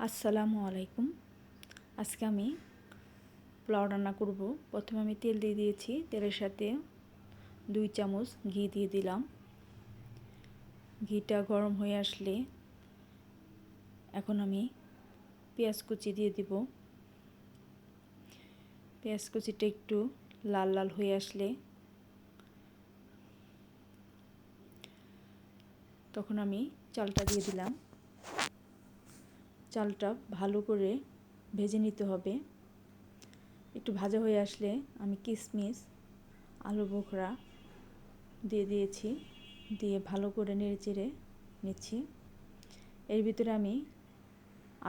আসসালামু আলাইকুম। আজকে আমি পোলাও রান্না করব। প্রথমে আমি তেল দিয়ে দিয়েছি, তেলের সাথে 2 চামচ ঘি দিয়ে দিলাম। ঘিটা গরম হয়ে আসলে এখন আমি পেঁয়াজ কুচি দিয়ে দিব। পেঁয়াজ কুচিটা একটু লাল লাল হয়ে আসলে তখন আমি চালটা দিয়ে দিলাম। চালটা ভালো করে ভেজে নিতে হবে। একটু ভাজা হয়ে আসলে আমি কিশমিশ, আলু বোখরা দিয়ে দিয়েছি, দিয়ে ভালো করে নেড়েচেড়ে নিচ্ছি। এর ভিতরে আমি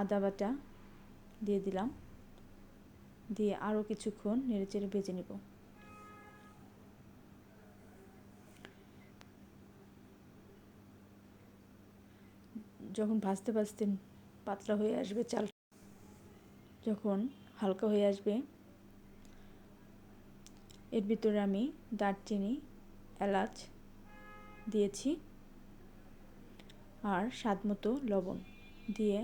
আদা বাটা দিয়ে দিলাম, দিয়ে আরও কিছুক্ষণ নেড়েচেড়ে ভেজে নেব। যখন ভাজতে ভাজতে পাতলা হয়ে আসবে, চাল যখন হালকা হয়ে আসবে, এর ভিতরে আমি দারচিনি, এলাচ দিয়েছি আর স্বাদমতো লবণ দিয়ে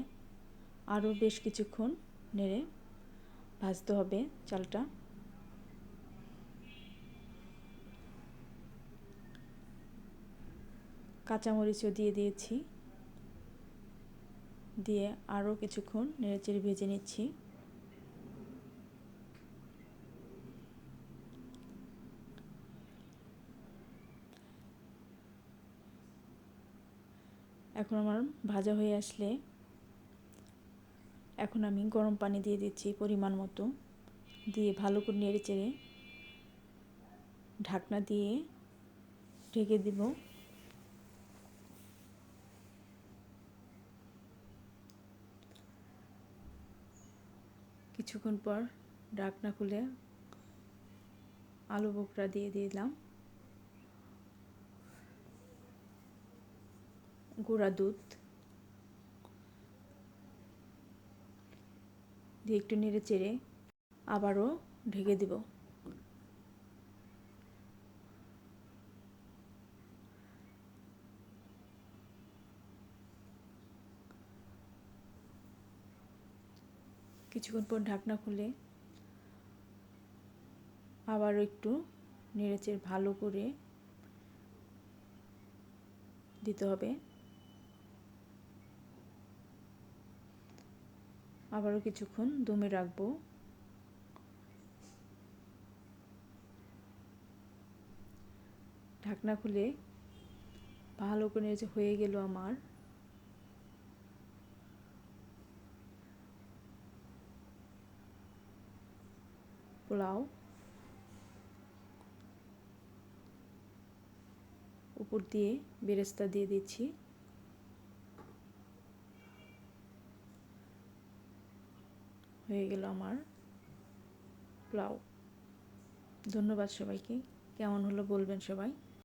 আরও বেশ কিছুক্ষণ নেড়ে ভাজতে হবে চালটা। কাঁচামরিচও দিয়ে দিয়েছি, দিয়ে আরও কিছুক্ষণ নেড়েচেড়ে ভেজে নিচ্ছি। এখন আমার ভাজা হয়ে আসলে এখন আমি গরম পানি দিয়ে দিচ্ছি পরিমাণ মতো, দিয়ে ভালো করে নেড়েচেড়ে ঢাকনা দিয়ে ঢেকে দিব। কিছুক্ষণ পর ঢাকনা খুলে আলু বোখরা দিয়ে দিলাম, গুঁড়া দুধ দিয়ে একটু নেড়ে চেড়ে আবারও ঢেকে দিব। কিছুক্ষণ পর ঢাকনা খুলে আবারও একটু নেড়ে চেড়ে ভালো করে দিতে হবে। আবারও কিছুক্ষণ দমে রাখবো। ঢাকনা খুলে ভালো করে নেড়ে হয়ে গেল আমার পোলাও। উপর দিয়ে বেরেস্তা দিয়ে দিচ্ছি। হয়ে গেল আমার পোলাও। ধন্যবাদ সবাইকে। কেমন হলো বলবেন সবাই।